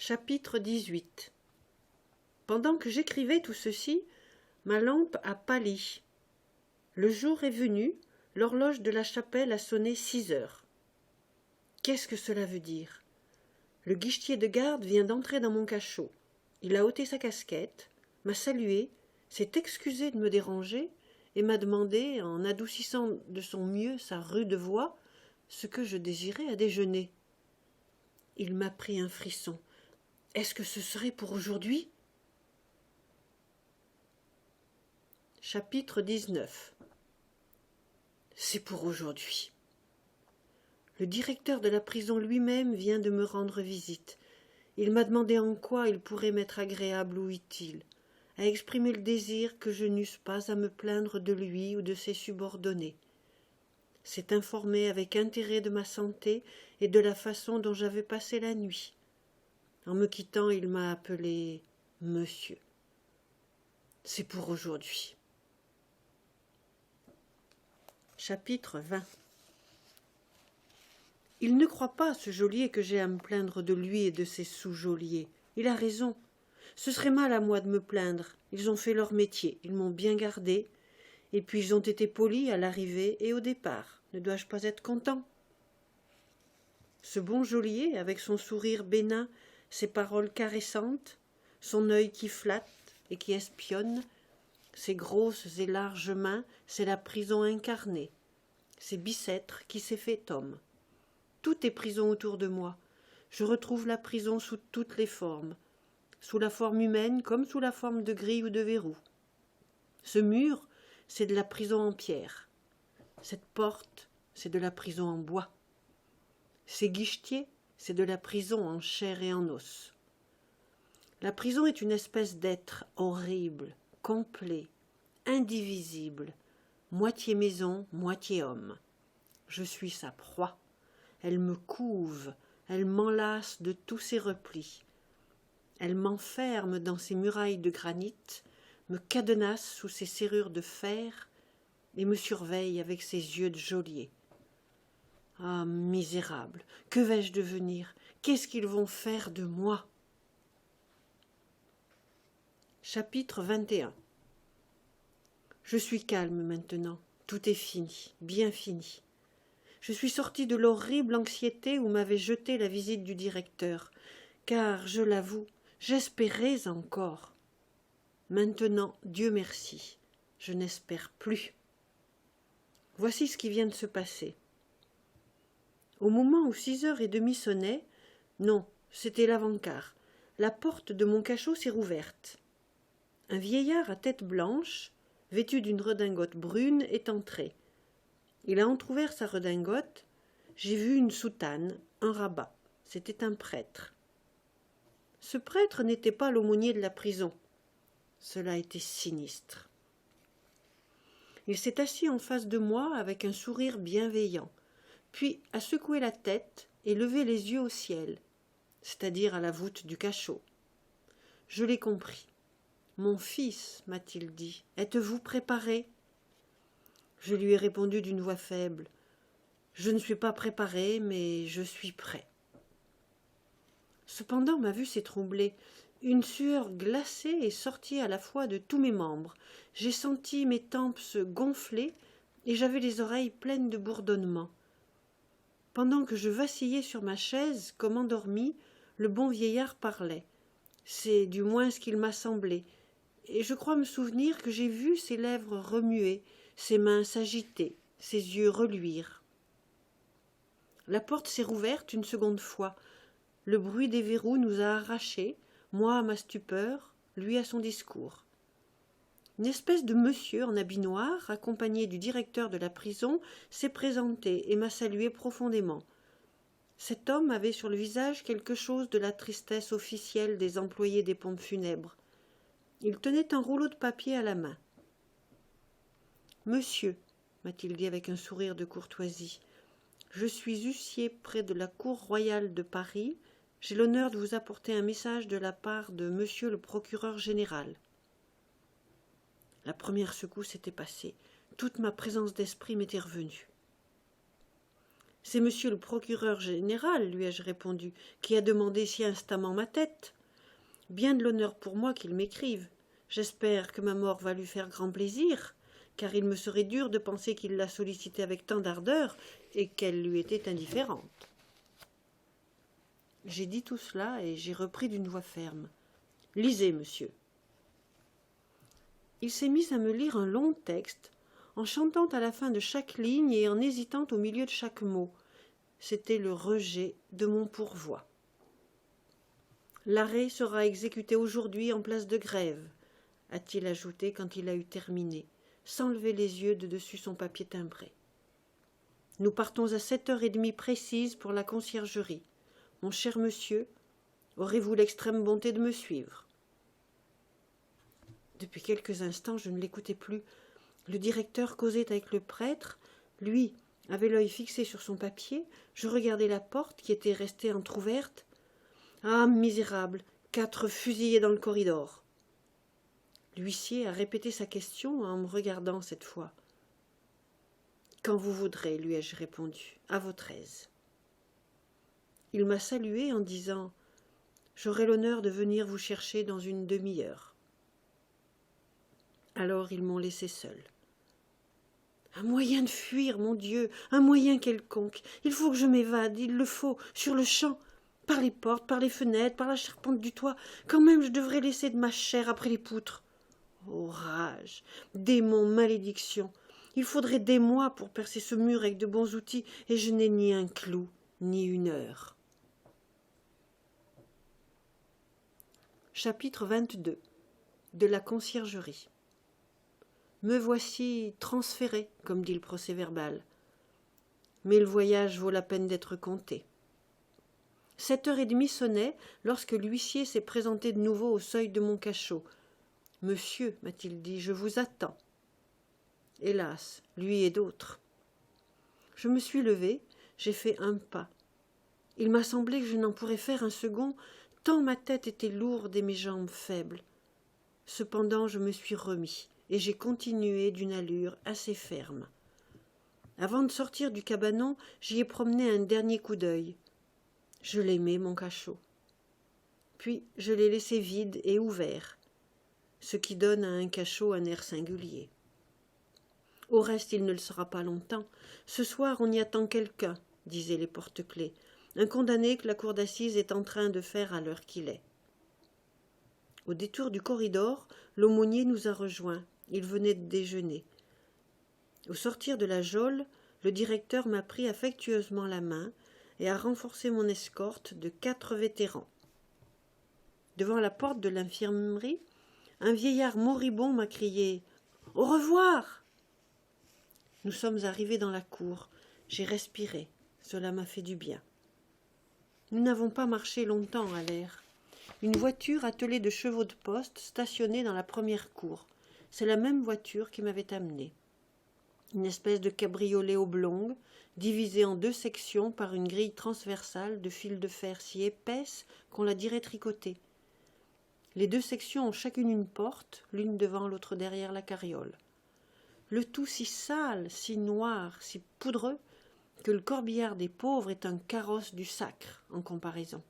Chapitre 18. Pendant que j'écrivais tout ceci, ma lampe a pâli. Le jour est venu, l'horloge de la chapelle a sonné 6 heures. Qu'est-ce que cela veut dire? Le guichetier de garde vient d'entrer dans mon cachot. Il a ôté sa casquette, m'a salué, s'est excusé de me déranger et m'a demandé, en adoucissant de son mieux sa rude voix, ce que je désirais à déjeuner. Il m'a pris un frisson. Est-ce que ce serait pour aujourd'hui? Chapitre 19. C'est pour aujourd'hui. Le directeur de la prison lui-même vient de me rendre visite. Il m'a demandé en quoi il pourrait m'être agréable ou utile, a exprimé le désir que je n'eusse pas à me plaindre de lui ou de ses subordonnés. S'est informé avec intérêt de ma santé et de la façon dont j'avais passé la nuit. En me quittant, il m'a appelé « Monsieur ». C'est pour aujourd'hui. Chapitre 20. Il ne croit pas, ce geôlier, que j'ai à me plaindre de lui et de ses sous-geôliers. Il a raison. Ce serait mal à moi de me plaindre. Ils ont fait leur métier, ils m'ont bien gardé, et puis ils ont été polis à l'arrivée et au départ. Ne dois-je pas être content? Ce bon geôlier, avec son sourire bénin, ses paroles caressantes, son œil qui flatte et qui espionne, ses grosses et larges mains, c'est la prison incarnée, c'est Bicêtre qui s'est fait homme. Tout est prison autour de moi. Je retrouve la prison sous toutes les formes, sous la forme humaine comme sous la forme de grille ou de verrou. Ce mur, c'est de la prison en pierre. Cette porte, c'est de la prison en bois. Ces guichetiers, c'est de la prison en chair et en os. La prison est une espèce d'être horrible, complet, indivisible, moitié maison, moitié homme. Je suis sa proie. Elle me couve, elle m'enlace de tous ses replis. Elle m'enferme dans ses murailles de granit, me cadenasse sous ses serrures de fer et me surveille avec ses yeux de geôlier. Ah, misérable, que vais-je devenir? Qu'est-ce qu'ils vont faire de moi? Chapitre 21. Je suis calme maintenant, tout est fini, bien fini. Je suis sortie de l'horrible anxiété où m'avait jeté la visite du directeur, car, je l'avoue, j'espérais encore. Maintenant, Dieu merci, je n'espère plus. Voici ce qui vient de se passer. Au moment où 6h30 sonnaient, non, c'était l'avant-quart, la porte de mon cachot s'est rouverte. Un vieillard à tête blanche, vêtu d'une redingote brune, est entré. Il a entrouvert sa redingote. J'ai vu une soutane, un rabat. C'était un prêtre. Ce prêtre n'était pas l'aumônier de la prison. Cela était sinistre. Il s'est assis en face de moi avec un sourire bienveillant, puis a secoué la tête et levé les yeux au ciel, c'est-à-dire à la voûte du cachot. Je l'ai compris. « Mon fils, m'a-t-il dit, êtes-vous préparé ?» Je lui ai répondu d'une voix faible. « Je ne suis pas préparé, mais je suis prêt. » Cependant, ma vue s'est troublée. Une sueur glacée est sortie à la fois de tous mes membres. J'ai senti mes tempes se gonfler et j'avais les oreilles pleines de bourdonnements. Pendant que je vacillais sur ma chaise, comme endormi, le bon vieillard parlait. C'est du moins ce qu'il m'a semblé. Et je crois me souvenir que j'ai vu ses lèvres remuer, ses mains s'agiter, ses yeux reluire. La porte s'est rouverte une seconde fois. Le bruit des verrous nous a arrachés, moi à ma stupeur, lui à son discours. Une espèce de monsieur en habit noir, accompagné du directeur de la prison, s'est présenté et m'a salué profondément. Cet homme avait sur le visage quelque chose de la tristesse officielle des employés des pompes funèbres. Il tenait un rouleau de papier à la main. « Monsieur, m'a-t-il dit avec un sourire de courtoisie, je suis huissier près de la cour royale de Paris. J'ai l'honneur de vous apporter un message de la part de monsieur le procureur général. » La première secousse était passée. Toute ma présence d'esprit m'était revenue. C'est monsieur le procureur général, lui ai-je répondu, qui a demandé si instamment ma tête. Bien de l'honneur pour moi qu'il m'écrive. J'espère que ma mort va lui faire grand plaisir, car il me serait dur de penser qu'il l'a sollicitée avec tant d'ardeur et qu'elle lui était indifférente. J'ai dit tout cela et j'ai repris d'une voix ferme. « Lisez, monsieur. » Il s'est mis à me lire un long texte, en chantant à la fin de chaque ligne et en hésitant au milieu de chaque mot. C'était le rejet de mon pourvoi. « L'arrêt sera exécuté aujourd'hui en place de grève, » a-t-il ajouté quand il a eu terminé, sans lever les yeux de dessus son papier timbré. « Nous partons à 7h30 précises pour la conciergerie. Mon cher monsieur, aurez-vous l'extrême bonté de me suivre ?» Depuis quelques instants, je ne l'écoutais plus. Le directeur causait avec le prêtre. Lui avait l'œil fixé sur son papier. Je regardais la porte qui était restée entr'ouverte. Ah, misérable, 4 fusillés dans le corridor. L'huissier a répété sa question en me regardant cette fois. Quand vous voudrez, lui ai-je répondu, à votre aise. Il m'a salué en disant « J'aurai l'honneur de venir vous chercher dans une demi-heure. » Alors ils m'ont laissé seul. Un moyen de fuir, mon Dieu, un moyen quelconque. Il faut que je m'évade, il le faut, sur le champ, par les portes, par les fenêtres, par la charpente du toit. Quand même je devrais laisser de ma chair après les poutres. Oh, rage, démon, malédiction. Il faudrait des mois pour percer ce mur avec de bons outils, et je n'ai ni un clou, ni une heure. Chapitre 22. De la conciergerie. Me voici transféré, comme dit le procès-verbal. Mais le voyage vaut la peine d'être compté. 7h30 sonnait lorsque l'huissier s'est présenté de nouveau au seuil de mon cachot. « Monsieur, m'a-t-il dit, je vous attends. » Hélas, lui et d'autres. Je me suis levée, j'ai fait un pas. Il m'a semblé que je n'en pourrais faire un second, tant ma tête était lourde et mes jambes faibles. Cependant, je me suis remis. Et j'ai continué d'une allure assez ferme. Avant de sortir du cabanon, j'y ai promené un dernier coup d'œil. Je l'aimais, mon cachot. Puis je l'ai laissé vide et ouvert, ce qui donne à un cachot un air singulier. Au reste, il ne le sera pas longtemps. Ce soir, on y attend quelqu'un, disaient les porte-clés, un condamné que la cour d'assises est en train de faire à l'heure qu'il est. Au détour du corridor, l'aumônier nous a rejoints. Il venait de déjeuner. Au sortir de la geôle, le directeur m'a pris affectueusement la main et a renforcé mon escorte de 4 vétérans. Devant la porte de l'infirmerie, un vieillard moribond m'a crié « Au revoir !» Nous sommes arrivés dans la cour. J'ai respiré. Cela m'a fait du bien. Nous n'avons pas marché longtemps à l'air. Une voiture attelée de chevaux de poste stationnait dans la première cour. C'est la même voiture qui m'avait amené. Une espèce de cabriolet oblongue, divisée en 2 sections par une grille transversale de fil de fer si épaisse qu'on la dirait tricotée. Les 2 sections ont chacune une porte, l'une devant, l'autre derrière la carriole. Le tout si sale, si noir, si poudreux, que le corbillard des pauvres est un carrosse du sacre en comparaison.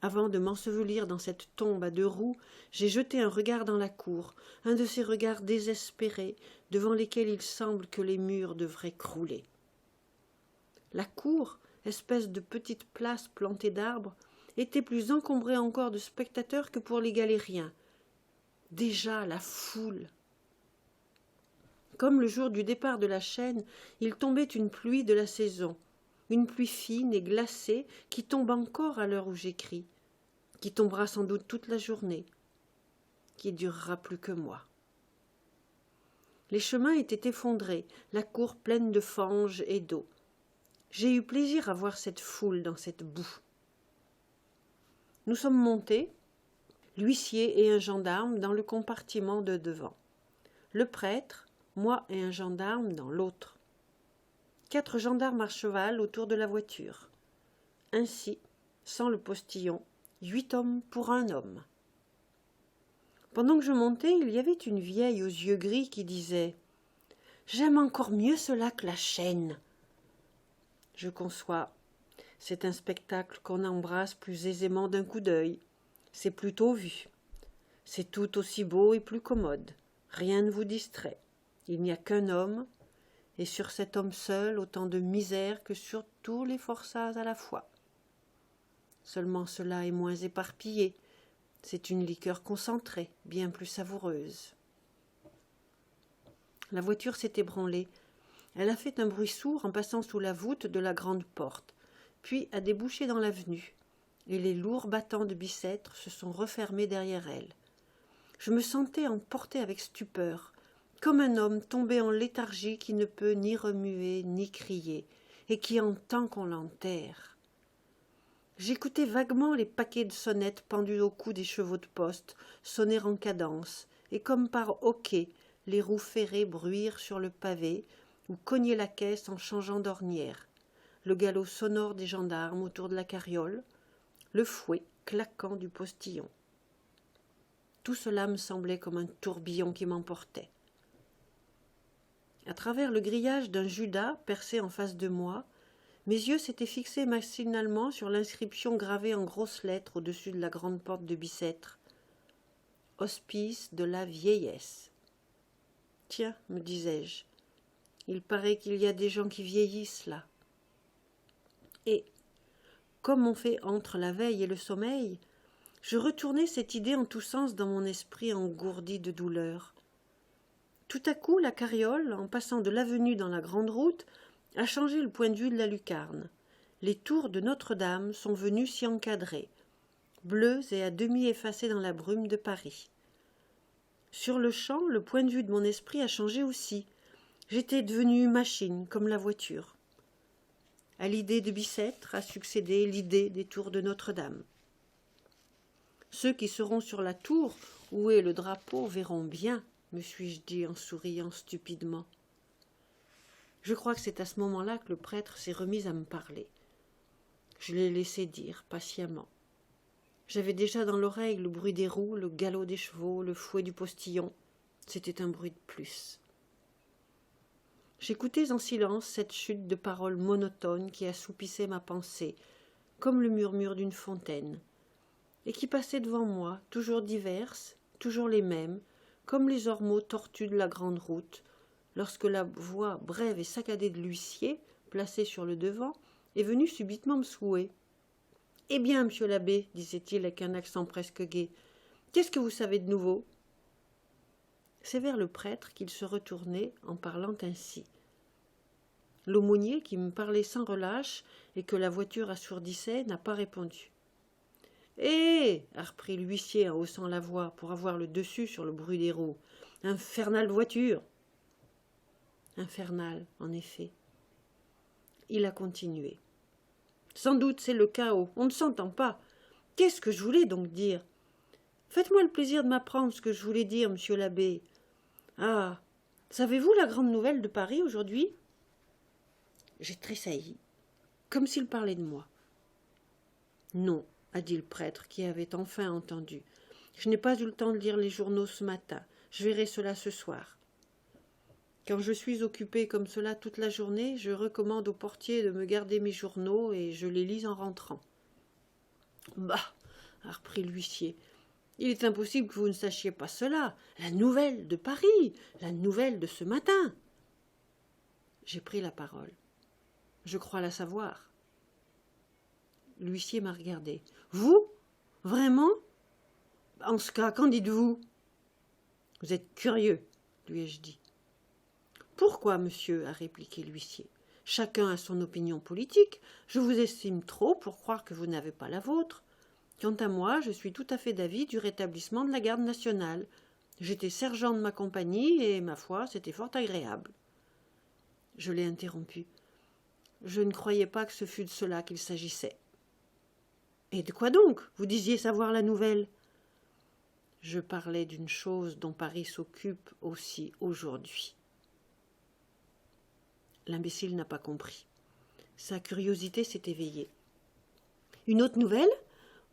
Avant de m'ensevelir dans cette tombe à 2 roues, j'ai jeté un regard dans la cour, un de ces regards désespérés devant lesquels il semble que les murs devraient crouler. La cour, espèce de petite place plantée d'arbres, était plus encombrée encore de spectateurs que pour les galériens. Déjà la foule. Comme le jour du départ de la chaîne, il tombait une pluie de la saison, une pluie fine et glacée qui tombe encore à l'heure où j'écris, qui tombera sans doute toute la journée, qui durera plus que moi. Les chemins étaient effondrés, la cour pleine de fange et d'eau. J'ai eu plaisir à voir cette foule dans cette boue. Nous sommes montés, l'huissier et un gendarme dans le compartiment de devant, le prêtre, moi et un gendarme dans l'autre. 4 gendarmes à cheval autour de la voiture. Ainsi, sans le postillon, 8 hommes pour un homme. Pendant que je montais, il y avait une vieille aux yeux gris qui disait « J'aime encore mieux cela que la chaîne. » Je conçois. C'est un spectacle qu'on embrasse plus aisément d'un coup d'œil. C'est plutôt vu. C'est tout aussi beau et plus commode. Rien ne vous distrait. Il n'y a qu'un homme, et sur cet homme seul autant de misère que sur tous les forçats à la fois. Seulement cela est moins éparpillé. C'est une liqueur concentrée, bien plus savoureuse. La voiture s'est ébranlée. Elle a fait un bruit sourd en passant sous la voûte de la grande porte, puis a débouché dans l'avenue, et les lourds battants de Bicêtre se sont refermés derrière elle. Je me sentais emporté avec stupeur, comme un homme tombé en léthargie qui ne peut ni remuer ni crier, et qui entend qu'on l'enterre. J'écoutais vaguement les paquets de sonnettes pendus au cou des chevaux de poste sonner en cadence, et comme par hoquet, les roues ferrées bruire sur le pavé ou cogner la caisse en changeant d'ornière, le galop sonore des gendarmes autour de la carriole, le fouet claquant du postillon. Tout cela me semblait comme un tourbillon qui m'emportait. À travers le grillage d'un Judas percé en face de moi, mes yeux s'étaient fixés machinalement sur l'inscription gravée en grosses lettres au-dessus de la grande porte de Bicêtre. « Hospice de la vieillesse ». Tiens, me disais-je, il paraît qu'il y a des gens qui vieillissent là. Et, comme on fait entre la veille et le sommeil, je retournais cette idée en tous sens dans mon esprit engourdi de douleur. Tout à coup, la carriole, en passant de l'avenue dans la grande route, a changé le point de vue de la lucarne. Les tours de Notre-Dame sont venues s'y encadrer, bleues et à demi effacées dans la brume de Paris. Sur le champ, le point de vue de mon esprit a changé aussi. J'étais devenu machine, comme la voiture. À l'idée de Bicêtre a succédé l'idée des tours de Notre-Dame. Ceux qui seront sur la tour, où est le drapeau, verront bien, me suis-je dit en souriant stupidement. Je crois que c'est à ce moment-là que le prêtre s'est remis à me parler. Je l'ai laissé dire, patiemment. J'avais déjà dans l'oreille le bruit des roues, le galop des chevaux, le fouet du postillon. C'était un bruit de plus. J'écoutais en silence cette chute de paroles monotones qui assoupissait ma pensée, comme le murmure d'une fontaine, et qui passaient devant moi, toujours diverses, toujours les mêmes, comme les ormeaux tortus de la grande route, lorsque la voix brève et saccadée de l'huissier, placé sur le devant, est venue subitement me secouer. « Eh bien, monsieur l'abbé, disait-il avec un accent presque gai, qu'est-ce que vous savez de nouveau ?» C'est vers le prêtre qu'il se retournait en parlant ainsi. L'aumônier, qui me parlait sans relâche et que la voiture assourdissait, n'a pas répondu. « Eh !» a repris l'huissier en haussant la voix pour avoir le dessus sur le bruit des roues. « Infernale voiture !» Infernale, en effet. Il a continué. Sans doute c'est le chaos, on ne s'entend pas. Qu'est-ce que je voulais donc dire? Faites-moi le plaisir de m'apprendre ce que je voulais dire, monsieur l'abbé. Ah, savez-vous la grande nouvelle de Paris aujourd'hui? J'ai tressailli, comme s'il parlait de moi. Non, a dit le prêtre qui avait enfin entendu. Je n'ai pas eu le temps de lire les journaux ce matin. Je verrai cela ce soir. Quand je suis occupé comme cela toute la journée, je recommande au portier de me garder mes journaux et je les lis en rentrant. Bah, a repris l'huissier, il est impossible que vous ne sachiez pas cela. La nouvelle de Paris, la nouvelle de ce matin. J'ai pris la parole. Je crois la savoir. L'huissier m'a regardé. Vous? Vraiment? En ce cas, qu'en dites-vous? Vous êtes curieux, lui ai-je dit. Pourquoi, monsieur, a répliqué l'huissier. Chacun a son opinion politique. Je vous estime trop pour croire que vous n'avez pas la vôtre. Quant à moi, je suis tout à fait d'avis du rétablissement de la garde nationale. J'étais sergent de ma compagnie et, ma foi, c'était fort agréable. Je l'ai interrompu. Je ne croyais pas que ce fût de cela qu'il s'agissait. Et de quoi donc? Vous disiez savoir la nouvelle? Je parlais d'une chose dont Paris s'occupe aussi aujourd'hui. L'imbécile n'a pas compris. Sa curiosité s'est éveillée. Une autre nouvelle?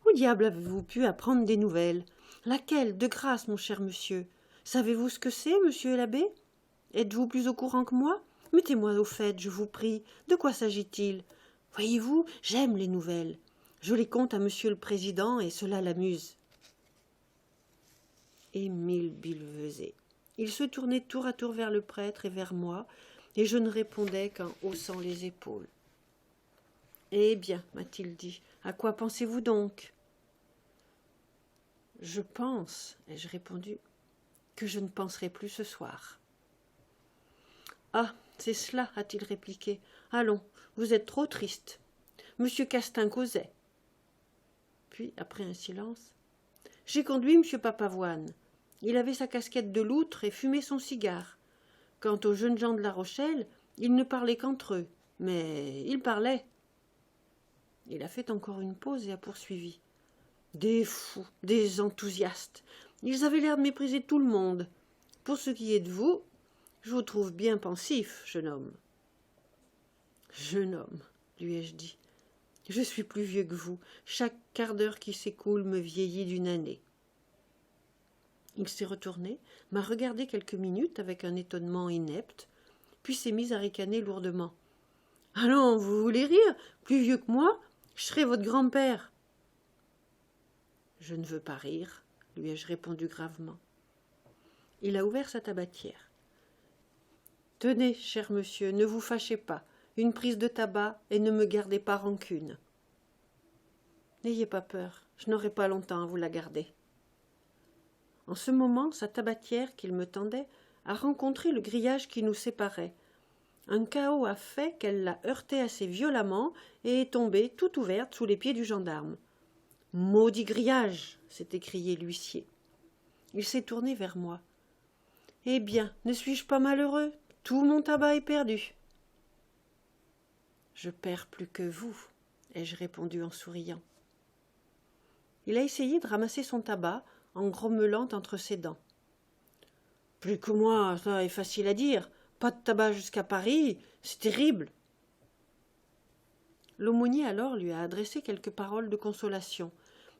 Où diable avez-vous pu apprendre des nouvelles? Laquelle, de grâce, mon cher monsieur? Savez-vous ce que c'est, monsieur l'abbé? Êtes-vous plus au courant que moi? Mettez-moi au fait, je vous prie. De quoi s'agit-il? Voyez-vous, j'aime les nouvelles. Je les conte à monsieur le président et cela l'amuse. Émile billevesait. Il se tournait tour à tour vers le prêtre et vers moi, et je ne répondais qu'en haussant les épaules. « Eh bien, m'a-t-il dit, à quoi pensez-vous donc ?»« Je pense, ai-je répondu, que je ne penserai plus ce soir. »« Ah, c'est cela, a-t-il répliqué. Allons, vous êtes trop triste. Monsieur Castin causait. » Puis, après un silence, « J'ai conduit monsieur Papavoine. Il avait sa casquette de loutre et fumait son cigare. Quant aux jeunes gens de La Rochelle, ils ne parlaient qu'entre eux, mais ils parlaient. » Il a fait encore une pause et a poursuivi. « Des fous, des enthousiastes. Ils avaient l'air de mépriser tout le monde. Pour ce qui est de vous, je vous trouve bien pensif, jeune homme. »« Jeune homme, lui ai-je dit. Je suis plus vieux que vous. Chaque quart d'heure qui s'écoule me vieillit d'une année. » Il s'est retourné, m'a regardé quelques minutes avec un étonnement inepte, puis s'est mis à ricaner lourdement. « Allons, vous voulez rire? Plus vieux que moi? Je serai votre grand-père. » « Je ne veux pas rire, lui ai-je répondu gravement. Il a ouvert sa tabatière. « Tenez, cher monsieur, ne vous fâchez pas. Une prise de tabac et ne me gardez pas rancune. »« N'ayez pas peur, je n'aurai pas longtemps à vous la garder. » En ce moment, sa tabatière qu'il me tendait a rencontré le grillage qui nous séparait. Un cahot a fait qu'elle l'a heurté assez violemment et est tombée toute ouverte sous les pieds du gendarme. « Maudit grillage !» s'est écrié l'huissier. Il s'est tourné vers moi. « Eh bien, ne suis-je pas malheureux? Tout mon tabac est perdu. »« Je perds plus que vous, » ai-je répondu en souriant. Il a essayé de ramasser son tabac en grommelant entre ses dents. « Plus que moi, ça est facile à dire. Pas de tabac jusqu'à Paris, c'est terrible. » L'aumônier alors lui a adressé quelques paroles de consolation,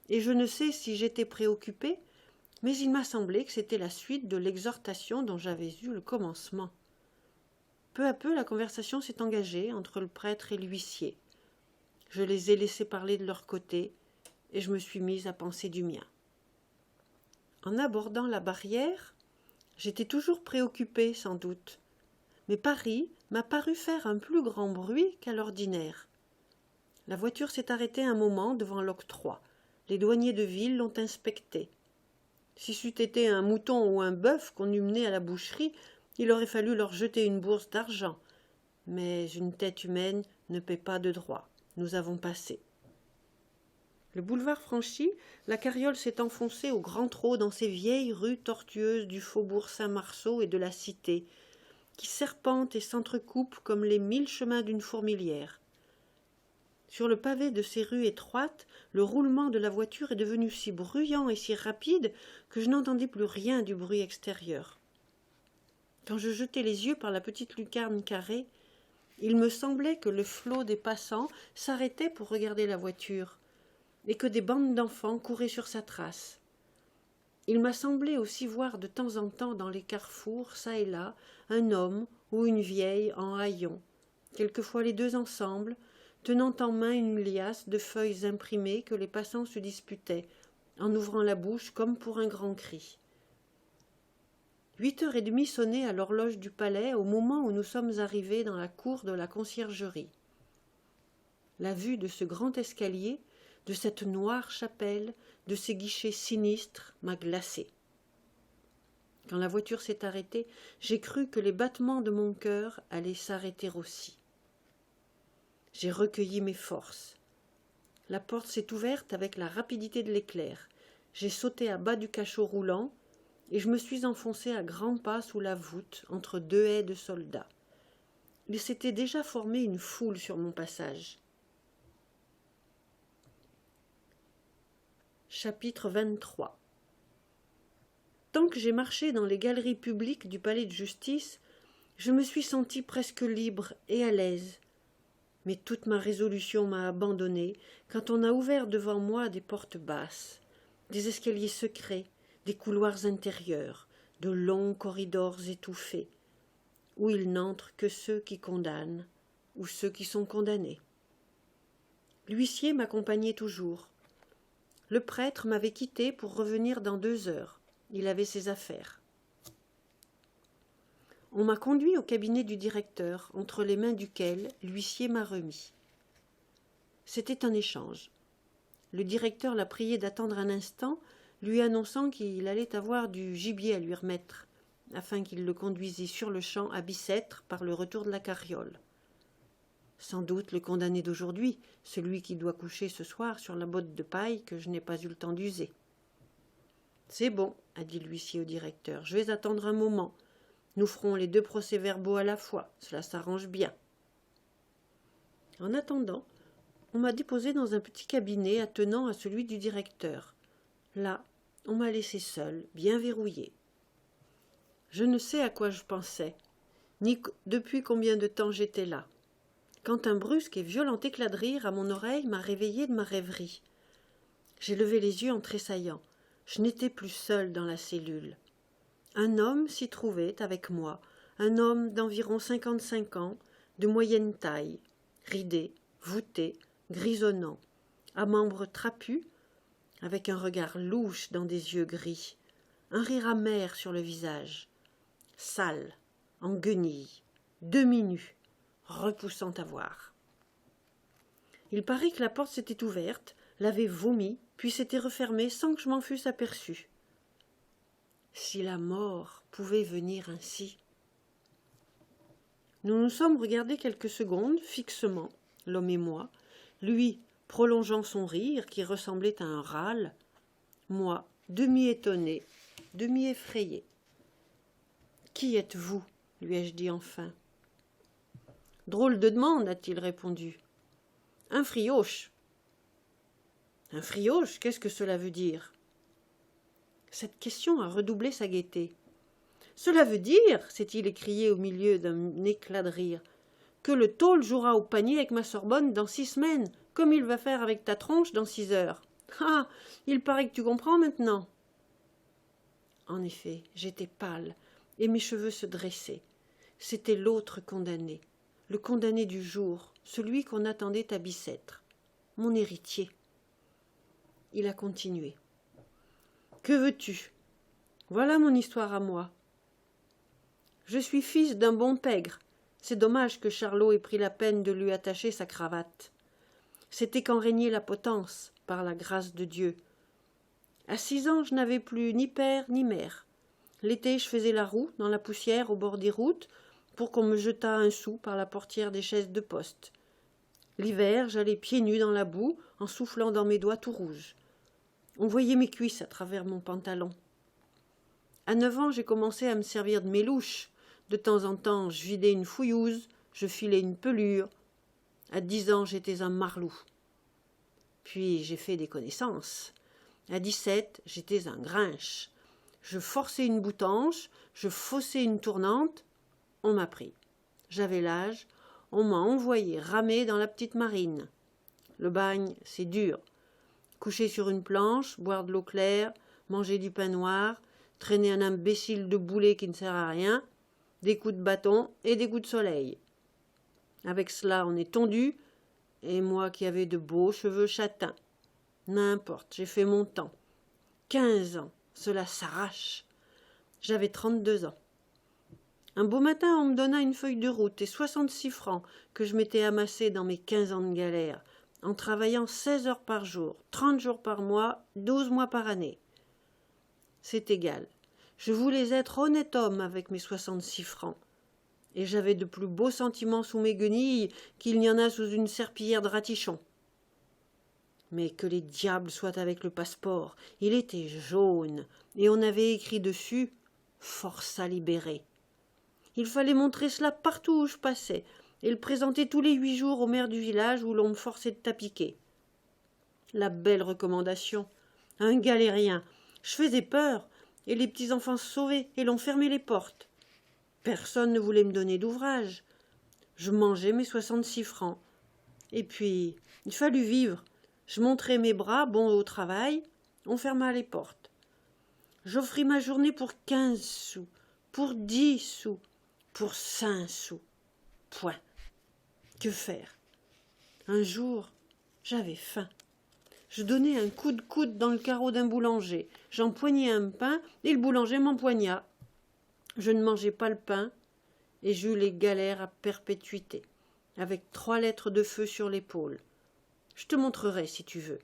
et je ne sais si j'étais préoccupée, mais il m'a semblé que c'était la suite de l'exhortation dont j'avais eu le commencement. Peu à peu, la conversation s'est engagée entre le prêtre et l'huissier. Je les ai laissés parler de leur côté, et je me suis mise à penser du mien. En abordant la barrière, j'étais toujours préoccupée, sans doute, mais Paris m'a paru faire un plus grand bruit qu'à l'ordinaire. La voiture s'est arrêtée un moment devant l'octroi. Les douaniers de ville l'ont inspectée. Si c'eût été un mouton ou un bœuf qu'on eût mené à la boucherie, il aurait fallu leur jeter une bourse d'argent. Mais une tête humaine ne paie pas de droit. Nous avons passé. Le boulevard franchi, la carriole s'est enfoncée au grand trot dans ces vieilles rues tortueuses du faubourg Saint-Marceau et de la Cité, qui serpentent et s'entrecoupent comme les 1000 chemins d'une fourmilière. Sur le pavé de ces rues étroites, le roulement de la voiture est devenu si bruyant et si rapide que je n'entendais plus rien du bruit extérieur. Quand je jetai les yeux par la petite lucarne carrée, il me semblait que le flot des passants s'arrêtait pour regarder la voiture, et que des bandes d'enfants couraient sur sa trace. Il m'a semblé aussi voir de temps en temps dans les carrefours, çà et là, un homme ou une vieille en haillons, quelquefois les deux ensemble, tenant en main une liasse de feuilles imprimées que les passants se disputaient, en ouvrant la bouche comme pour un grand cri. 8h30 sonnaient à l'horloge du palais au moment où nous sommes arrivés dans la cour de la conciergerie. La vue de ce grand escalier, de cette noire chapelle, de ces guichets sinistres, m'a glacée. Quand la voiture s'est arrêtée, j'ai cru que les battements de mon cœur allaient s'arrêter aussi. J'ai recueilli mes forces. La porte s'est ouverte avec la rapidité de l'éclair. J'ai sauté à bas du cachot roulant et je me suis enfoncé à grands pas sous la voûte entre deux haies de soldats. Il s'était déjà formé une foule sur mon passage. Chapitre 23. Tant que j'ai marché dans les galeries publiques du palais de justice, je me suis senti presque libre et à l'aise. Mais toute ma résolution m'a abandonné quand on a ouvert devant moi des portes basses, des escaliers secrets, des couloirs intérieurs, de longs corridors étouffés, où il n'entre que ceux qui condamnent ou ceux qui sont condamnés. L'huissier m'accompagnait toujours. Le prêtre m'avait quitté pour revenir dans 2 heures. Il avait ses affaires. On m'a conduit au cabinet du directeur, entre les mains duquel l'huissier m'a remis. C'était un échange. Le directeur l'a prié d'attendre un instant, lui annonçant qu'il allait avoir du gibier à lui remettre, afin qu'il le conduisît sur-le-champ à Bicêtre par le retour de la carriole. Sans doute le condamné d'aujourd'hui, celui qui doit coucher ce soir sur la botte de paille que je n'ai pas eu le temps d'user. « C'est bon, a dit l'huissier au directeur, je vais attendre un moment. Nous ferons les 2 procès-verbaux à la fois, cela s'arrange bien. » En attendant, on m'a déposé dans un petit cabinet attenant à celui du directeur. Là, on m'a laissé seul, bien verrouillé. Je ne sais à quoi je pensais, ni depuis combien de temps j'étais là, quand un brusque et violent éclat de rire à mon oreille m'a réveillé de ma rêverie. J'ai levé les yeux en tressaillant. Je n'étais plus seule dans la cellule. Un homme s'y trouvait avec moi, un homme d'environ 55 ans, de moyenne taille, ridé, voûté, grisonnant, à membres trapus, avec un regard louche dans des yeux gris, un rire amer sur le visage, sale, en guenilles, demi-nu, repoussant à voir. Il paraît que la porte s'était ouverte, l'avait vomi, puis s'était refermée sans que je m'en fusse aperçu. Si la mort pouvait venir ainsi. Nous nous sommes regardés quelques secondes, fixement, l'homme et moi, lui prolongeant son rire qui ressemblait à un râle, moi demi-étonné, demi-effrayé. « Qui êtes-vous » lui ai-je dit enfin. « Drôle de demande, a-t-il répondu. « Un frioche. »« Un frioche, qu'est-ce que cela veut dire ?» Cette question a redoublé sa gaieté. « Cela veut dire, s'est-il écrié au milieu d'un éclat de rire, que le tôle jouera au panier avec ma Sorbonne dans 6 semaines, comme il va faire avec ta tronche dans 6 heures. Ah, il paraît que tu comprends maintenant. » En effet, j'étais pâle, et mes cheveux se dressaient. C'était l'autre condamné, le condamné du jour, celui qu'on attendait à Bicêtre, mon héritier. Il a continué. « Que veux-tu ? Voilà mon histoire à moi. Je suis fils d'un bon pègre. C'est dommage que Charlot ait pris la peine de lui attacher sa cravate. C'était quand régnait la potence, par la grâce de Dieu. À 6 ans, je n'avais plus ni père ni mère. L'été, je faisais la roue dans la poussière au bord des routes pour qu'on me jetât un sou par la portière des chaises de poste. L'hiver, j'allais pieds nus dans la boue en soufflant dans mes doigts tout rouges. On voyait mes cuisses à travers mon pantalon. À 9 ans, j'ai commencé à me servir de mes louches. De temps en temps, je vidais une fouillouse, je filais une pelure. À 10 ans, j'étais un marlou. Puis j'ai fait des connaissances. À 17, j'étais un grinche. Je forçais une boutanche, je faussais une tournante. On m'a pris. J'avais l'âge, on m'a envoyé ramer dans la petite marine. Le bagne, c'est dur. Coucher sur une planche, boire de l'eau claire, manger du pain noir, traîner un imbécile de boulet qui ne sert à rien, des coups de bâton et des coups de soleil. Avec cela, on est tondu, et moi qui avais de beaux cheveux châtains. N'importe, j'ai fait mon temps. 15 ans, cela s'arrache. J'avais 32 ans. Un beau matin, on me donna une feuille de route et 66 francs que je m'étais amassé dans mes 15 ans de galère, en travaillant 16 heures par jour, 30 jours par mois, 12 mois par année. C'est égal. Je voulais être honnête homme avec mes 66 francs. Et j'avais de plus beaux sentiments sous mes guenilles qu'il n'y en a sous une serpillière de ratichon. Mais que les diables soient avec le passeport. Il était jaune, et on avait écrit dessus « Forçat libéré ». Il fallait montrer cela partout où je passais, et le présenter tous les 8 jours au maire du village où l'on me forçait de t'appliquer. La belle recommandation. Un galérien. Je faisais peur, et les petits enfants se sauvaient, et l'on fermait les portes. Personne ne voulait me donner d'ouvrage. Je mangeais mes 66 francs. Et puis, il fallut vivre. Je montrais mes bras, bons au travail, on ferma les portes. J'offris ma journée pour 15 sous, pour 10 sous, pour 5 sous. Point. Que faire ? Un jour, J'avais faim. Je donnai un coup de coude dans le carreau d'un boulanger. J'empoignai un pain et le boulanger m'empoigna. Je ne mangeai pas le pain et j'eus les galères à perpétuité, avec 3 lettres de feu sur l'épaule. Je te montrerai si tu veux.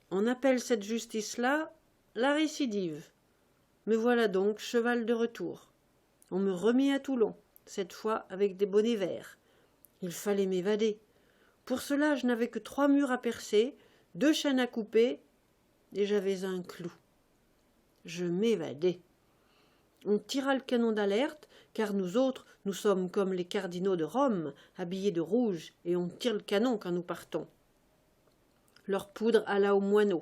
On appelle cette justice-là la récidive. Me voilà donc cheval de retour. On me remit à Toulon, cette fois avec des bonnets verts. Il fallait m'évader. Pour cela, je n'avais que 3 murs à percer, 2 chaînes à couper, et j'avais un clou. Je m'évadai. On tira le canon d'alerte, car nous autres, nous sommes comme les cardinaux de Rome, habillés de rouge, et on tire le canon quand nous partons. Leur poudre alla au moineau.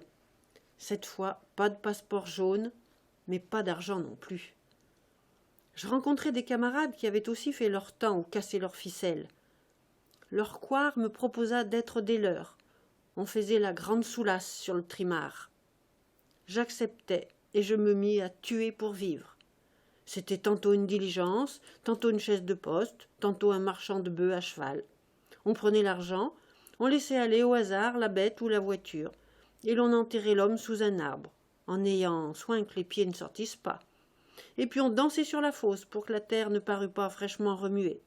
Cette fois, pas de passeport jaune, mais pas d'argent non plus. Je rencontrai des camarades qui avaient aussi fait leur temps ou cassé leurs ficelles. Leur couard me proposa d'être des leurs. On faisait la grande soulasse sur le trimard. J'acceptai et je me mis à tuer pour vivre. C'était tantôt une diligence, tantôt une chaise de poste, tantôt un marchand de bœufs à cheval. On prenait l'argent, on laissait aller au hasard la bête ou la voiture, et l'on enterrait l'homme sous un arbre, en ayant soin que les pieds ne sortissent pas. Et puis on dansait sur la fosse pour que la terre ne parût pas fraîchement remuée.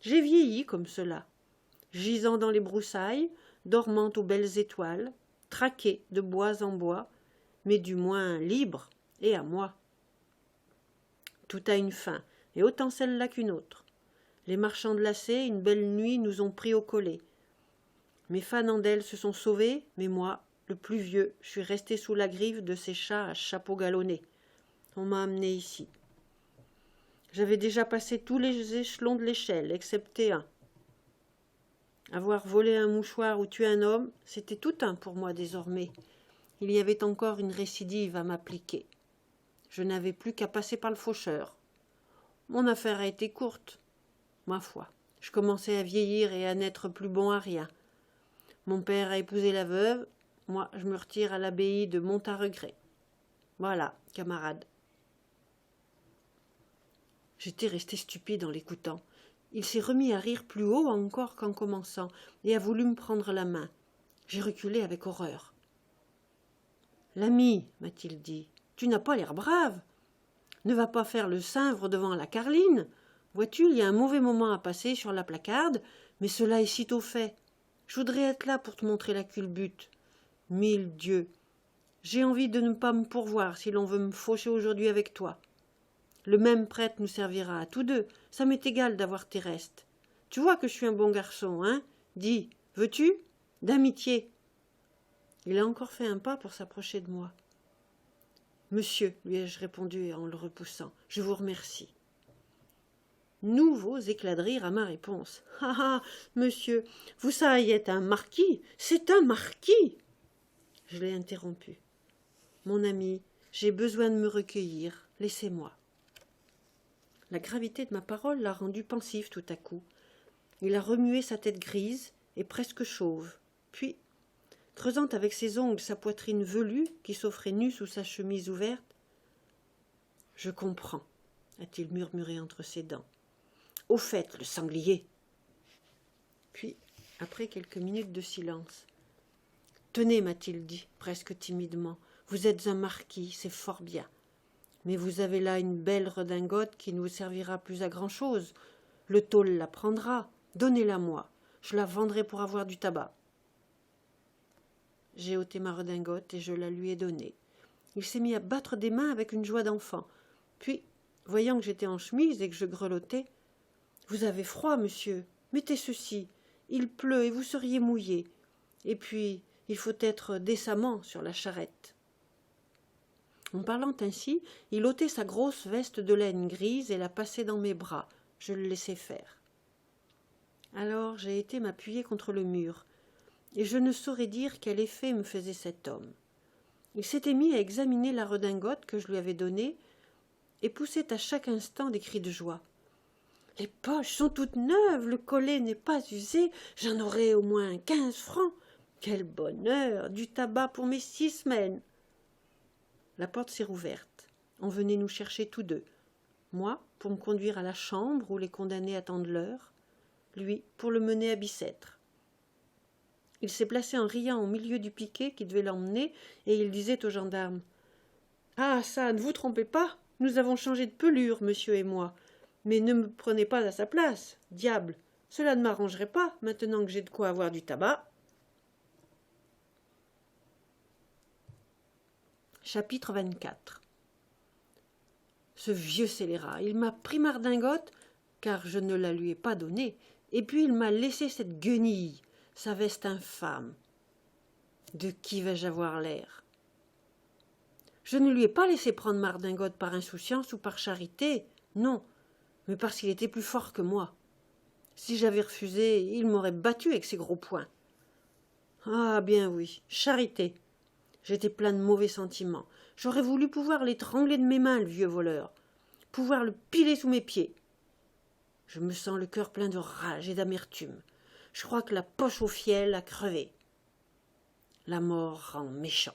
J'ai vieilli comme cela, gisant dans les broussailles, dormant aux belles étoiles, traqué de bois en bois, mais du moins libre et à moi. Tout a une fin, et autant celle-là qu'une autre. Les marchands de lacets, une belle nuit, nous ont pris au collet. Mes fanandelles se sont sauvés, mais moi, le plus vieux, je suis resté sous la griffe de ces chats à chapeau galonné. On m'a amené ici. J'avais déjà passé tous les échelons de l'échelle, excepté un. Avoir volé un mouchoir ou tué un homme, c'était tout un pour moi désormais. Il y avait encore une récidive à m'appliquer. Je n'avais plus qu'à passer par le faucheur. Mon affaire a été courte. Ma foi, je commençais à vieillir et à n'être plus bon à rien. Mon père a épousé la veuve, moi je me retire à l'abbaye de Montaregret. Voilà, camarade. J'étais resté stupide en l'écoutant. Il s'est remis à rire plus haut encore qu'en commençant, et a voulu me prendre la main. J'ai reculé avec horreur. « L'ami, m'a-t-il dit, tu n'as pas l'air brave. Ne va pas faire le cinvre devant la carline. Vois-tu, il y a un mauvais moment à passer sur la placarde, mais cela est sitôt fait. Je voudrais être là pour te montrer la culbute. Mille dieux, j'ai envie de ne pas me pourvoir si l'on veut me faucher aujourd'hui avec toi. Le même prêtre nous servira à tous deux. Ça m'est égal d'avoir tes restes. Tu vois que je suis un bon garçon, hein? Dis, veux-tu? D'amitié. » Il a encore fait un pas pour s'approcher de moi. « Monsieur, lui ai-je répondu en le repoussant, je vous remercie. » Nouveaux éclats de rire à ma réponse. « Ah ah, monsieur, vous savez être un marquis, c'est un marquis !» Je l'ai interrompu. « Mon ami, j'ai besoin de me recueillir, laissez-moi. » La gravité de ma parole l'a rendu pensif tout à coup. Il a remué sa tête grise et presque chauve, puis, creusant avec ses ongles sa poitrine velue qui s'offrait nue sous sa chemise ouverte, « Je comprends, a-t-il murmuré entre ses dents. « Au fait, le sanglier. » Puis, après quelques minutes de silence, « Tenez, m'a-t-il dit, presque timidement, vous êtes un marquis, c'est fort bien. Mais vous avez là une belle redingote qui ne vous servira plus à grand-chose. Le tôle la prendra. Donnez-la-moi. Je la vendrai pour avoir du tabac. » J'ai ôté ma redingote et je la lui ai donnée. Il s'est mis à battre des mains avec une joie d'enfant. Puis, voyant que j'étais en chemise et que je grelottais, « Vous avez froid, monsieur. Mettez ceci. Il pleut et vous seriez mouillé. Et puis, il faut être décemment sur la charrette. » En parlant ainsi, il ôtait sa grosse veste de laine grise et la passait dans mes bras. Je le laissais faire. Alors j'ai été m'appuyer contre le mur, et je ne saurais dire quel effet me faisait cet homme. Il s'était mis à examiner la redingote que je lui avais donnée et poussait à chaque instant des cris de joie. « Les poches sont toutes neuves, le collet n'est pas usé, j'en aurai au moins 15 francs. Quel bonheur, du tabac pour mes 6 semaines. » La porte s'est rouverte. On venait nous chercher tous deux. Moi, pour me conduire à la chambre où les condamnés attendent l'heure. Lui, pour le mener à Bicêtre. Il s'est placé en riant au milieu du piquet qui devait l'emmener, et il disait aux gendarmes: « Ah, ça, ne vous trompez pas, nous avons changé de pelure, monsieur et moi. Mais ne me prenez pas à sa place, diable, cela ne m'arrangerait pas, maintenant que j'ai de quoi avoir du tabac. » Chapitre 24. Ce vieux scélérat, il m'a pris ma redingote, car je ne la lui ai pas donnée, et puis il m'a laissé cette guenille, sa veste infâme. De qui vais-je avoir l'air? Je ne lui ai pas laissé prendre ma redingote par insouciance ou par charité, non, mais parce qu'il était plus fort que moi. Si j'avais refusé, il m'aurait battu avec ses gros poings. Ah bien oui, charité. J'étais plein de mauvais sentiments. J'aurais voulu pouvoir l'étrangler de mes mains, le vieux voleur, pouvoir le piler sous mes pieds. Je me sens le cœur plein de rage et d'amertume. Je crois que la poche au fiel a crevé. La mort rend méchant.